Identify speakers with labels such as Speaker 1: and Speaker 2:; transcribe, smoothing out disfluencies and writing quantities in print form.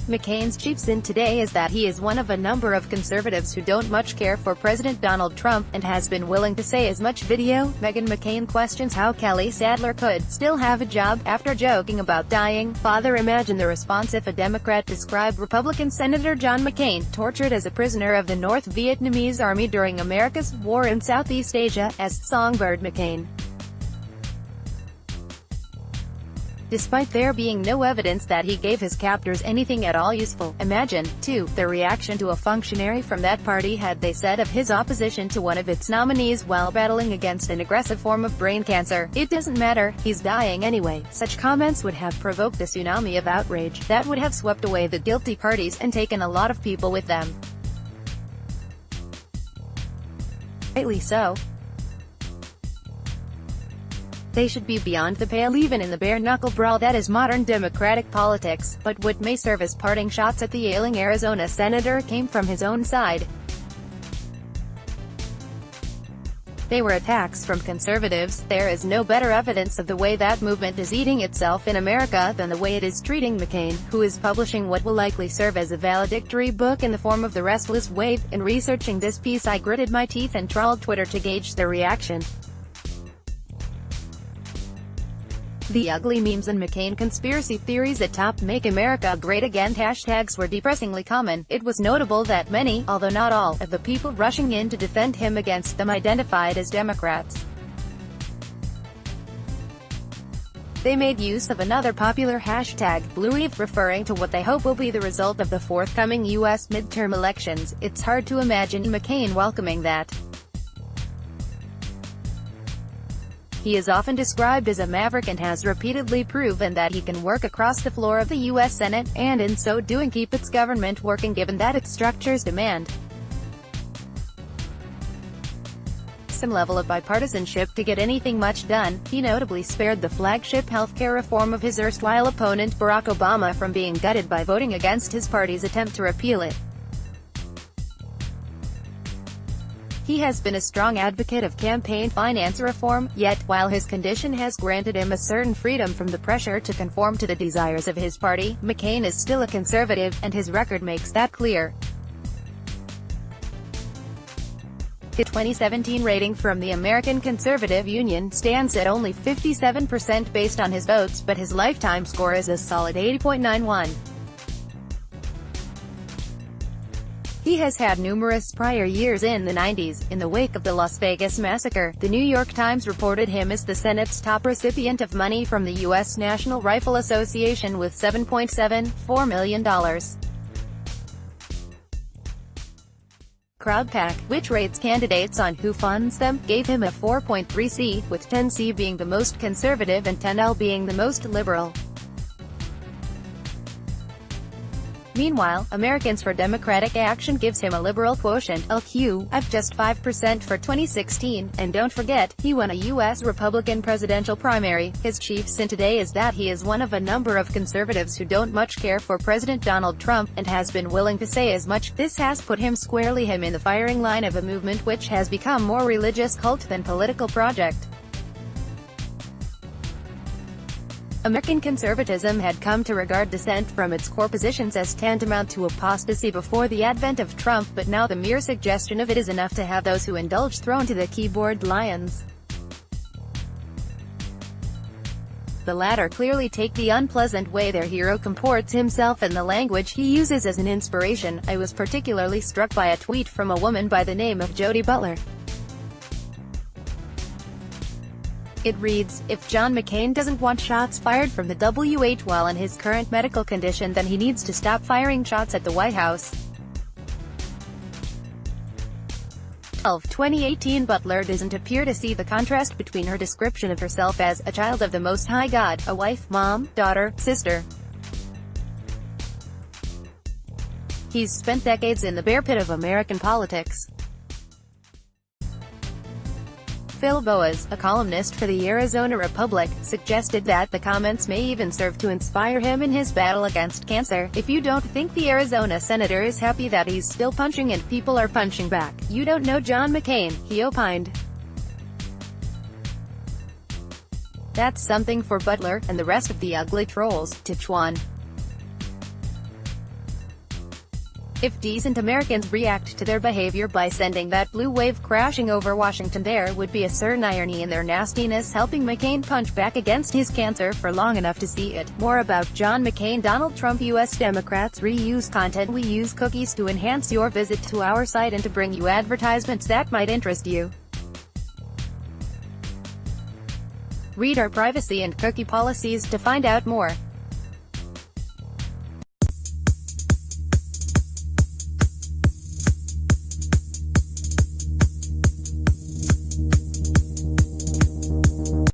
Speaker 1: McCain's chief sin today is that he is one of a number of conservatives who don't much care for President Donald Trump, and has been willing to say as much. Video, Meghan McCain questions how Kelly Sadler could still have a job after joking about dying father. Imagine the response if a Democrat described Republican Senator John McCain, tortured as a prisoner of the North Vietnamese army during America's war in Southeast Asia, as Songbird McCain. Despite there being no evidence that he gave his captors anything at all useful. Imagine, too, the reaction to a functionary from that party had they said of his opposition to one of its nominees while battling against an aggressive form of brain cancer, "It doesn't matter, he's dying anyway." Such comments would have provoked a tsunami of outrage that would have swept away the guilty parties and taken a lot of people with them. Rightly so. They should be beyond the pale even in the bare-knuckle brawl that is modern Democratic politics, but what may serve as parting shots at the ailing Arizona senator came from his own side. They were attacks from conservatives. There is no better evidence of the way that movement is eating itself in America than the way it is treating McCain, who is publishing what will likely serve as a valedictory book in the form of The Restless Wave. In researching this piece, I gritted my teeth and trawled Twitter to gauge their reaction. The ugly memes and McCain conspiracy theories at top make America great again hashtags were depressingly common. It was notable that many, although not all, of the people rushing in to defend him against them identified as Democrats. They made use of another popular hashtag, BlueWave, referring to what they hope will be the result of the forthcoming U.S. midterm elections. It's hard to imagine McCain welcoming that. He is often described as a maverick and has repeatedly proven that he can work across the floor of the U.S. Senate, and in so doing keep its government working given that its structures demand some level of bipartisanship to get anything much done. He notably spared the flagship healthcare reform of his erstwhile opponent Barack Obama from being gutted by voting against his party's attempt to repeal it. He has been a strong advocate of campaign finance reform, yet, while his condition has granted him a certain freedom from the pressure to conform to the desires of his party, McCain is still a conservative, and his record makes that clear. His 2017 rating from the American Conservative Union stands at only 57% based on his votes, but his lifetime score is a solid 80.91. He has had numerous prior years in the 90s. In the wake of the Las Vegas massacre, the New York Times reported him as the Senate's top recipient of money from the U.S. National Rifle Association with $7.74 million. CrowdPac, which rates candidates on who funds them, gave him a 4.3C, with 10C being the most conservative and 10L being the most liberal. Meanwhile, Americans for Democratic Action gives him a liberal quotient, LQ, of just 5% for 2016, and don't forget, he won a U.S. Republican presidential primary. His chief sin today is that he is one of a number of conservatives who don't much care for President Donald Trump, and has been willing to say as much. This has put him squarely in the firing line of a movement which has become more religious cult than political project. American conservatism had come to regard dissent from its core positions as tantamount to apostasy before the advent of Trump, but now the mere suggestion of it is enough to have those who indulge thrown to the keyboard lions. The latter clearly take the unpleasant way their hero comports himself and the language he uses as an inspiration. I was particularly struck by a tweet from a woman by the name of Jody Butler. It reads, "If John McCain doesn't want shots fired from the WH while in his current medical condition, then he needs to stop firing shots at the White House." 2018 Butler doesn't appear to see the contrast between her description of herself as a child of the Most High God, a wife, mom, daughter, sister. He's spent decades in the bear pit of American politics. Phil Boas, a columnist for the Arizona Republic, suggested that the comments may even serve to inspire him in his battle against cancer. "If you don't think the Arizona senator is happy that he's still punching and people are punching back, you don't know John McCain," he opined. That's something for Butler, and the rest of the ugly trolls, to chuan. If decent Americans react to their behavior by sending that blue wave crashing over Washington, there would be a certain irony in their nastiness, helping McCain punch back against his cancer for long enough to see it. More about John McCain. Donald Trump. U.S. Democrats reuse content. We use cookies to enhance your visit to our site and to bring you advertisements that might interest you. Read our privacy and cookie policies to find out more.